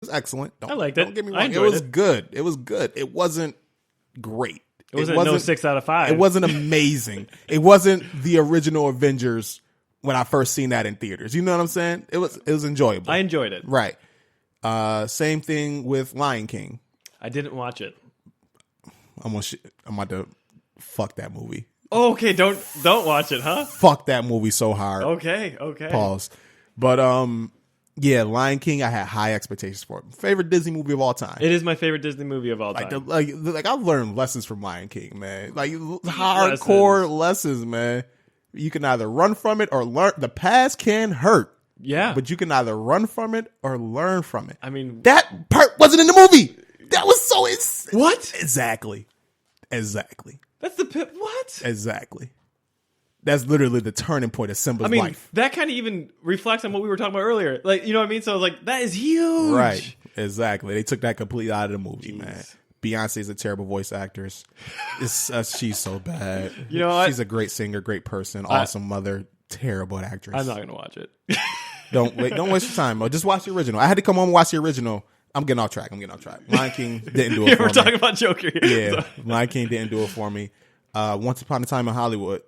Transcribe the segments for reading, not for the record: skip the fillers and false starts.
was excellent. I liked it. Don't get me I wrong. It enjoyed was good. It was good. It wasn't great. It wasn't no 6 out of 5. It wasn't amazing. It wasn't the original Avengers when I first seen that in theaters. You know what I'm saying? It was enjoyable. I enjoyed it. Right. Same thing with Lion King. I didn't watch it. I'm about to fuck that movie. Oh, okay, don't watch it, huh? Fuck that movie so hard. Okay. Pause. But yeah, Lion King. I had high expectations for it. Favorite Disney movie of all time. It is my favorite Disney movie of all time. Like I've learned lessons from Lion King, man. Like hardcore lessons, man. You can either run from it or learn. The past can hurt. Yeah, but you can either run from it or learn from it. I mean, that part wasn't in the movie. That was so what? Exactly. That's the what? Exactly. That's literally the turning point of Simba's life. That kind of even reflects on what we were talking about earlier. Like, you know what I mean? So, like, that is huge. Right. Exactly. They took that completely out of the movie, man. Beyonce's a terrible voice actress. She's so bad. You know what? She's a great singer, great person, awesome mother, terrible actress. I'm not going to watch it. Don't waste your time, bro. Just watch the original. I had to come home and watch the original. I'm getting off track. Lion King didn't do it for me. We're talking about Joker here. Yeah, Lion King didn't do it for me. Once Upon a Time in Hollywood.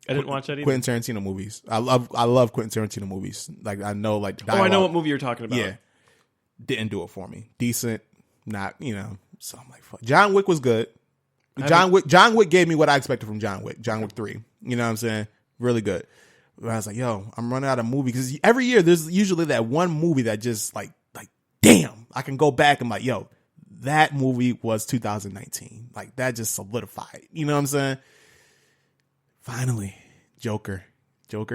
I didn't watch that either. Quentin Tarantino movies. I love Quentin Tarantino movies. Like I know, like dialogue. I know what movie you're talking about. Yeah, didn't do it for me. Decent, not So I'm like, fuck. John Wick was good. John Wick gave me what I expected from John Wick. John Wick 3. You know what I'm saying? Really good. But I was like, yo, I'm running out of movie because every year there's usually that one movie that just like damn, I can go back and like, yo, that movie was 2019. Like that just solidified. You know what I'm saying? Finally, Joker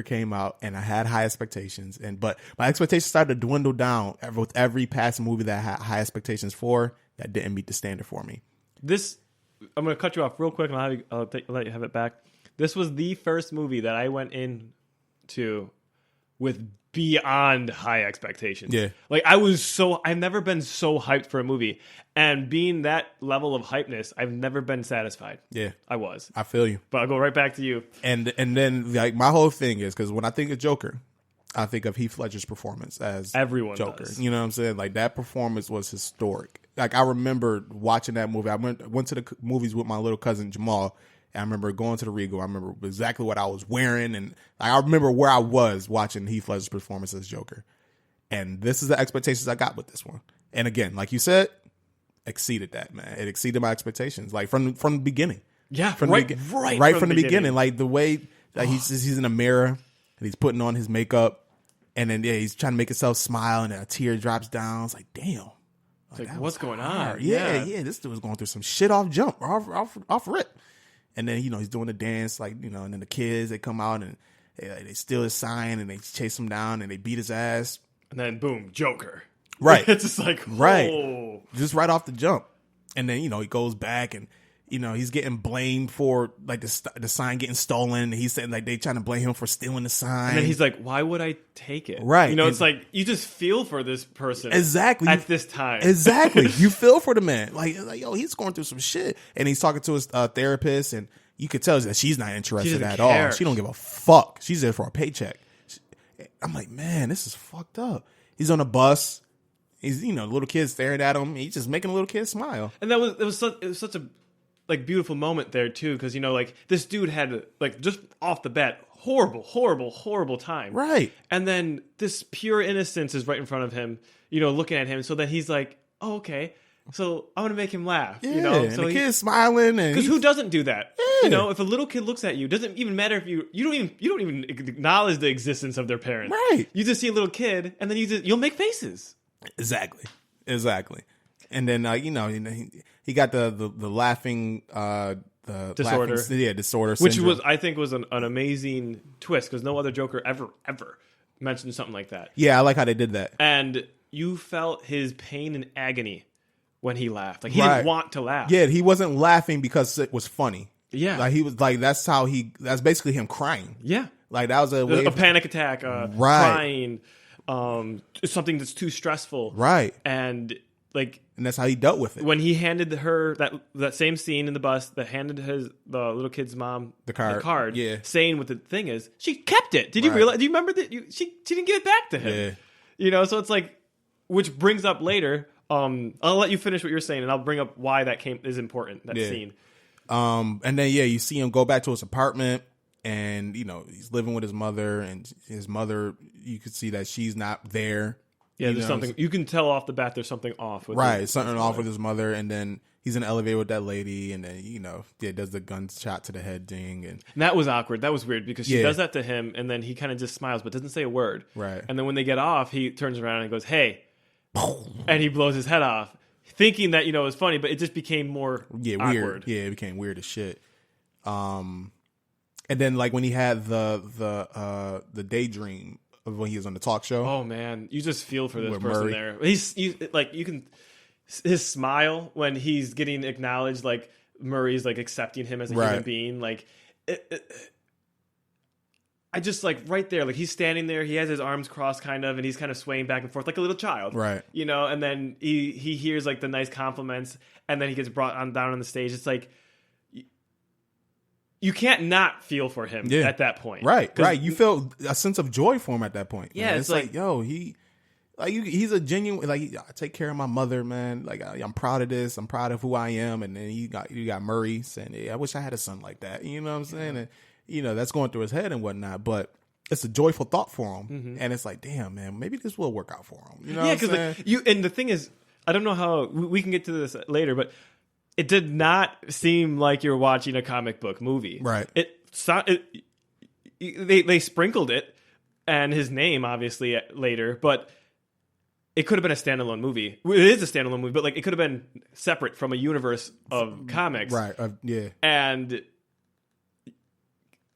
came out and I had high expectations, but my expectations started to dwindle down with every past movie that I had high expectations for that didn't meet the standard for me. I'm going to cut you off real quick and I'll let you have it back. This was the first movie that I went into with beyond high expectations. Yeah. Like I've never been so hyped for a movie, and being that level of hypeness, I've never been satisfied. Yeah. I feel you. But I'll go right back to you. And then like my whole thing is, because when I think of Joker, I think of Heath Ledger's performance as everyone Joker. Does. You know what I'm saying? Like that performance was historic. Like I remember watching that movie. I went to the movies with my little cousin Jamal. I remember going to the Regal. I remember exactly what I was wearing. And I remember where I was watching Heath Ledger's performance as Joker. And this is the expectations I got with this one. And again, like you said, exceeded that, man. It exceeded my expectations. Like from the beginning. Yeah, from from the beginning. Like the way that he's in a mirror and he's putting on his makeup. And then, he's trying to make himself smile and a tear drops down. It's like, damn. Like what's going on? Yeah. This dude was going through some shit off rip. And then, he's doing the dance, like, and then the kids, they come out and they steal his sign and they chase him down and they beat his ass. And then, boom, Joker. Right. It's just like, right. Oh. Just right off the jump. And then, he goes back and, he's getting blamed for, like, the sign getting stolen. And he's saying, like, they trying to blame him for stealing the sign. And then he's like, why would I take it? Right. It's like, you just feel for this person. Exactly. At this time. Exactly. You feel for the man. Like, yo, he's going through some shit. And he's talking to his therapist, and you could tell that she's not interested at all. She don't give a fuck. She's there for a paycheck. I'm like, man, this is fucked up. He's on a bus. He's, little kids staring at him. He's just making a little kid smile. And it was such a like beautiful moment there too, because like this dude had like just off the bat horrible time, right? And then this pure innocence is right in front of him, looking at him. So then he's like, oh, okay, so I'm gonna make him laugh, yeah, So and the kid's smiling, and because who doesn't do that? Yeah. If a little kid looks at you, doesn't even matter if you don't even acknowledge the existence of their parent, right? You just see a little kid, and then you'll make faces. Exactly. And then he got the laughing the disorder, disorder, which syndrome. I think was an amazing twist, because no other Joker ever mentioned something like that. Yeah, I like how they did that. And you felt his pain and agony when he laughed. Like he didn't want to laugh. Yeah, he wasn't laughing because it was funny. Yeah, like he was like that's basically him crying. Yeah, like that was a panic attack, crying. Something that's too stressful, right? And that's how he dealt with it. When he handed her that same scene in the bus, that handed the little kid's mom the card, yeah, saying what the thing is, she kept it. Did you realize? Do you remember that she didn't give it back to him? Yeah. So it's like which brings up later. I'll let you finish what you're saying, and I'll bring up why that is important. That scene. And then you see him go back to his apartment, and he's living with his mother, and his mother, you could see that she's not there. Yeah, there's something you can tell off the bat. There's something off. With something off with his mother, and then he's in the elevator with that lady, and then does the gunshot to the head thing, and that was awkward. That was weird because she does that to him, and then he kind of just smiles but doesn't say a word. Right. And then when they get off, he turns around and goes, "Hey," and he blows his head off, thinking that it was funny, but it just became more awkward. Weird. Yeah, it became weird as shit. And then like when he had the daydream of when he was on the talk show. Oh man, you just feel for this person Murray. there. You can his smile when he's getting acknowledged, like Murray's like accepting him as a human being, like I just like right there, like he's standing there, he has his arms crossed kind of, and he's kind of swaying back and forth like a little child, right? And then he hears like the nice compliments, and then he gets brought on down on the stage. It's like you can't not feel for him at that point, right? You feel a sense of joy for him at that point. Yeah, man. It's like yo, he's a genuine, like, I take care of my mother, man. Like, I'm proud of this. I'm proud of who I am. And then you got Murray saying, "Hey, I wish I had a son like that." You know what I'm saying? And that's going through his head and whatnot. But it's a joyful thought for him, and it's like, damn, man, maybe this will work out for him. You know? Yeah, because like, and the thing is, I don't know how we can get to this later, but it did not seem like you're watching a comic book movie, right? They sprinkled it and his name obviously later, but it could have been a standalone movie. It is a standalone movie, but like it could have been separate from a universe of comics, right? Yeah, and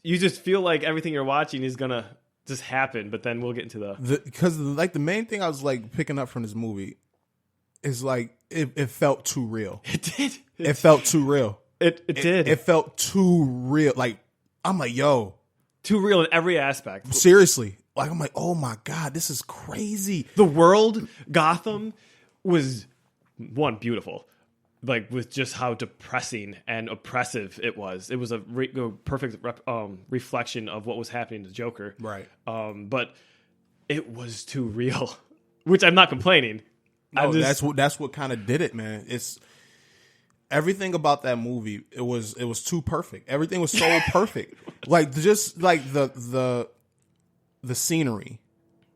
you just feel like everything you're watching is gonna just happen. But then we'll get into because like the main thing I was like picking up from this movie is like it felt too real. It did. It felt too real. It did. It felt too real. Like I'm like, yo, too real in every aspect. Seriously. Like, I'm like, oh my God, this is crazy. The world, Gotham, was beautiful. Like, with just how depressing and oppressive it was. It was a perfect reflection of what was happening to Joker. Right. But it was too real, which I'm not complaining. No, that's what kind of did it, man. It's everything about that movie. It was too perfect. Everything was so perfect. Like, just like the scenery,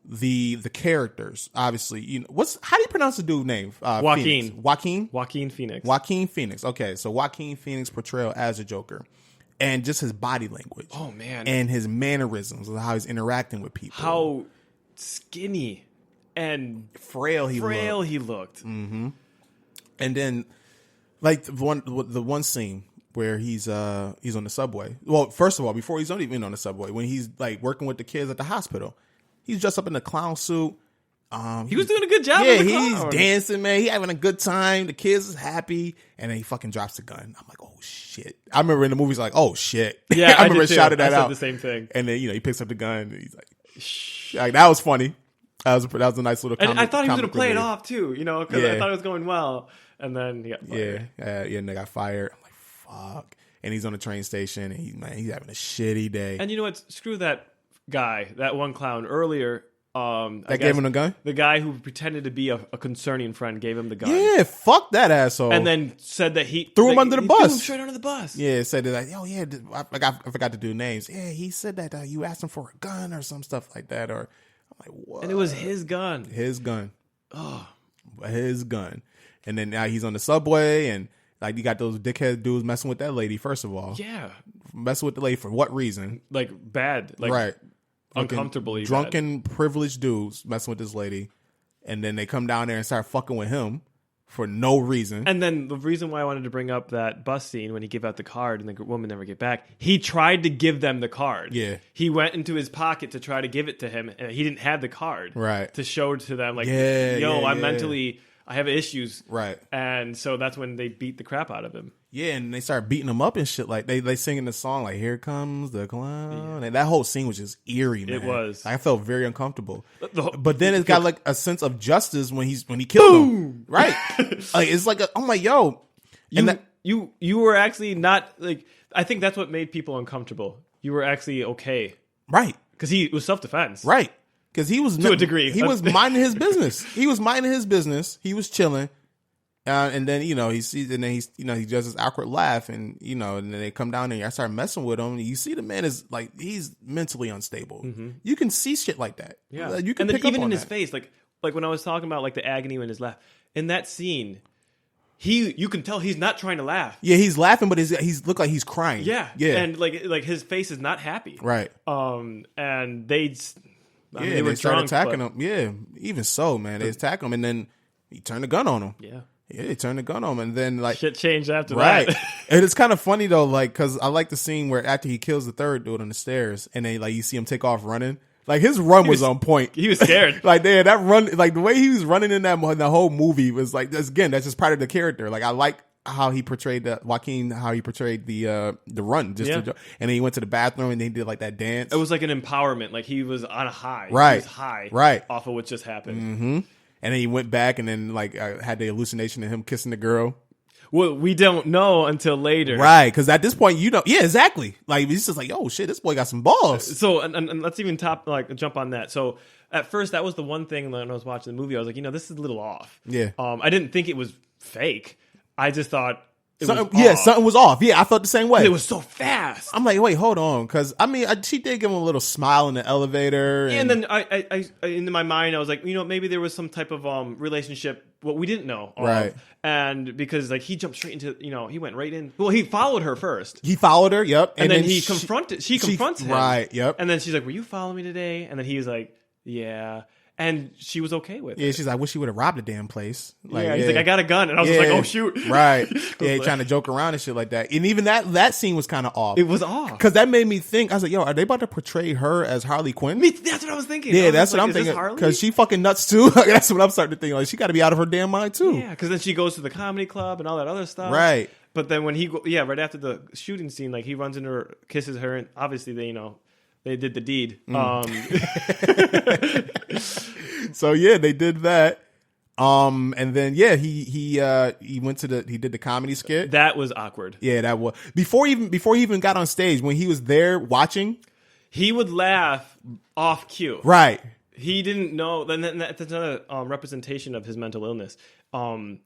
the characters, obviously, how do you pronounce the dude's name? Joaquin. Joaquin Phoenix. Okay, so Joaquin Phoenix portrayal as a Joker, and just his body language. Oh man, and his mannerisms, and how he's interacting with people. How skinny and frail he looked. Mm-hmm. And then, like the one scene where he's on the subway. Well, first of all, before he's not even on the subway, when he's like working with the kids at the hospital, he's dressed up in a clown suit. He was doing a good job. Yeah, he's dancing, man. He having a good time. The kids is happy, and then he fucking drops the gun. I'm like, oh shit! I remember in the movies, like, oh shit. Yeah, I remember shouted that out. The same thing. And then he picks up the gun. And he's like, shh. Like, that was funny. That was a nice little. And I thought he was gonna play it off too, because I thought it was going well, and then he got fired. And they got fired. I'm like, fuck. And he's on the train station, and he's having a shitty day. And you know what? Screw that guy, that one clown earlier. That gave him the gun? The guy who pretended to be a concerning friend gave him the gun. Yeah, fuck that asshole. And then said that he threw him under the bus. Threw him straight under the bus. Yeah, said that, like, oh yeah, I forgot to do names. Yeah, he said that you asked him for a gun or some stuff like that. Or I'm like, what? And it was his gun. His gun. Oh, his gun. And then now he's on the subway, and like you got those dickhead dudes messing with that lady. First of all, yeah, messing with the lady for what reason? Like bad, like right. Uncomfortably drunken, privileged dudes messing with this lady, and then they come down there and start fucking with him for no reason. And then the reason why I wanted to bring up that bus scene when he gave out the card and the woman never get back, he tried to give them the card. Yeah, he went into his pocket to try to give it to him, and he didn't have the card. Right, to show to them, like, I have issues. Right, and so that's when they beat the crap out of him. Yeah, and they start beating him up and shit. Like they singing the song like "Here Comes the Clown," and that whole scene was just eerie, man. It was. I felt very uncomfortable. But then it's got like a sense of justice when he killed him. Right? Like it's like I'm like, yo, you were actually not like. I think that's what made people uncomfortable. You were actually okay, right? Because it was self-defense, right? because he was to a degree. He was minding his business. He was minding his business. He was chilling. And then he sees, and then he does this awkward laugh, and and then they come down and I start messing with him. And you see the man is like he's mentally unstable. Mm-hmm. You can see shit like that. Yeah, you can and then pick up even on in his that. face, like when I was talking about like the agony in his laugh in that scene, you can tell he's not trying to laugh. Yeah, he's laughing, but he's look like he's crying. Yeah, yeah, and like his face is not happy. Right. And they were started attacking him. Yeah, even so, man, they attack him, and then he turned the gun on him. Yeah. Yeah, they turned the gun on him, and then like shit changed after right. that. And it's kind of funny though, like because I like the scene where after he kills the third dude on the stairs, and then like you see him take off running. Like his run was on point. He was scared. Like that run, like the way he was running in the whole movie was like that's just part of the character. Like I like how he portrayed Joaquin, how he portrayed the run. And then he went to the bathroom and he did like that dance. It was like an empowerment. Like he was on a high. Right. He was high. Right. Off of what just happened. Mm-hmm. And then he went back and then like had the hallucination of him kissing the girl. Well, we don't know until later. Right. Because at this point, yeah, exactly. Like he's just like, oh shit, this boy got some balls. So, and let's even jump on that. So at first, that was the one thing when I was watching the movie, I was like, this is a little off. Yeah. I didn't think it was fake. I just thought something was off. Yeah, I felt the same way. It was so fast. I'm like, wait, hold on, because I mean, she did give him a little smile in the elevator, and then I in my mind, I was like, maybe there was some type of relationship what we didn't know, right? And because like he jumped straight into, he went right in. Well, he followed her first. He followed her, yep, and then she confronts him, right? Yep, and then she's like, "Were you following me today?" And then he was like, "Yeah." And she was okay with it. Yeah, she's like, I wish she would have robbed the damn place. Like, he's like, I got a gun. And I was just like, oh, shoot. Right. Yeah, trying to joke around and shit like that. And even that scene was kind of off. It was off. Because that made me think, I was like, yo, are they about to portray her as Harley Quinn? That's what I was thinking. Yeah, that's what I'm thinking. Because she fucking nuts too. That's what I'm starting to think. Like, she got to be out of her damn mind too. Yeah, because then she goes to the comedy club and all that other stuff. Right. But then when right after the shooting scene, like he runs into her, kisses her, and obviously they did the deed. So yeah, they did that. And then he did the comedy skit. That was awkward. Yeah, that was before he even got on stage. When he was there watching, he would laugh off cue. Right. He didn't know. Then that's another representation of his mental illness. When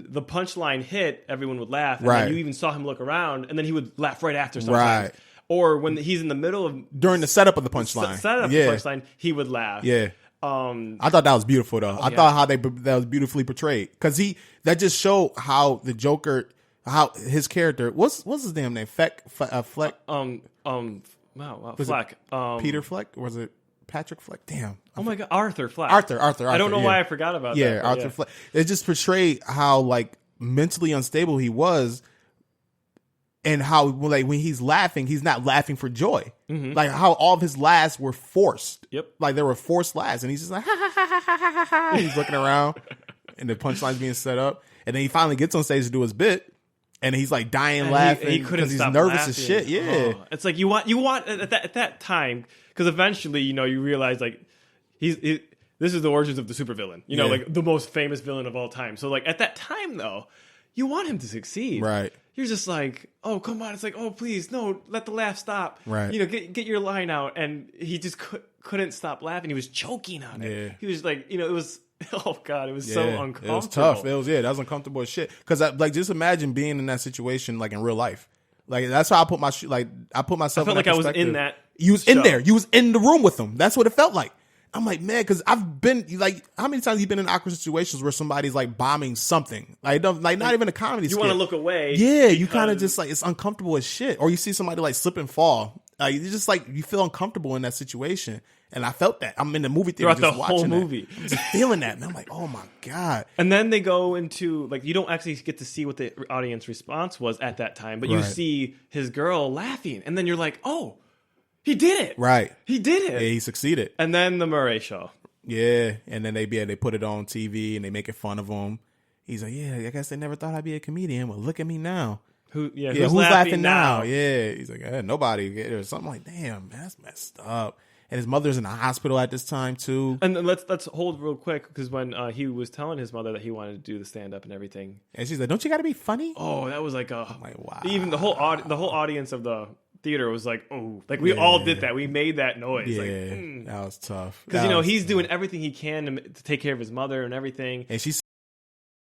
the punchline hit, everyone would laugh. And right. then you even saw him look around, and then he would laugh right after sometimes. Right. Or when he's in the middle of during the setup of the punchline, the punchline, he would laugh. Yeah, I thought that was beautiful though. I thought that was beautifully portrayed because that just showed how the Joker, how his character, what's his damn name? Fleck. Fleck. Peter Fleck? Was it Patrick Fleck? Damn. Oh my God, Arthur Fleck. Arthur. I don't know why I forgot about that. Yeah, Arthur Fleck. It just portrayed how like mentally unstable he was. And how, like, when he's laughing, he's not laughing for joy. Mm-hmm. Like, how all of his laughs were forced. Yep. Like, there were forced laughs. And he's just like, ha, ha, ha, ha, ha, ha, ha. He's looking around. And the punchline's being set up. And then he finally gets on stage to do his bit. And he's, like, dying laughing. He couldn't because he's stop nervous laughing. as shit. Yeah. Oh. It's like, you want at that time, because eventually, you realize, like, this is the origins of the supervillain. Like, the most famous villain of all time. So, like, at that time, though, you want him to succeed. Right. You're just like, oh, come on. It's like, oh, please, no, let the laugh stop. Right. Get your line out. And he just couldn't stop laughing. He was choking on it. Yeah. He was like, it was, oh, God, it was so uncomfortable. It was tough. That was uncomfortable as shit. Because, just imagine being in that situation, like, in real life. Like, that's how I put I put myself in that perspective. I felt like I was in that. You was in there. You was in the room with them. That's what it felt like. I'm like, man, because I've been like, how many times have you been in awkward situations where somebody's like bombing something, not even a comedy. You want to look away. Yeah, you kind of just like it's uncomfortable as shit. Or you see somebody like slip and fall, like you just like you feel uncomfortable in that situation. And I felt that. I'm in the movie theater throughout just the whole watching movie, I'm just feeling that. And I'm like, oh my God. And then they go into like you don't actually get to see what the audience response was at that time, but you see his girl laughing, and then you're like, oh. He did it. Right. He did it. Yeah, he succeeded. And then the Murray Show. Yeah. And then they put it on TV and they making fun of him. He's like, yeah, I guess they never thought I'd be a comedian. Well, look at me now. Who's laughing now? Yeah. He's like, nobody. Or something like, damn, man, that's messed up. And his mother's in the hospital at this time too. And then let's hold real quick because when he was telling his mother that he wanted to do the stand up and everything, and she's like, "Don't you got to be funny?" Oh, that was like I'm like, wow. Even the whole audience of the theater was like, oh, like we all did that. We made that noise. Yeah, that was tough. Because, you know, he's doing everything he can to take care of his mother and everything. And she's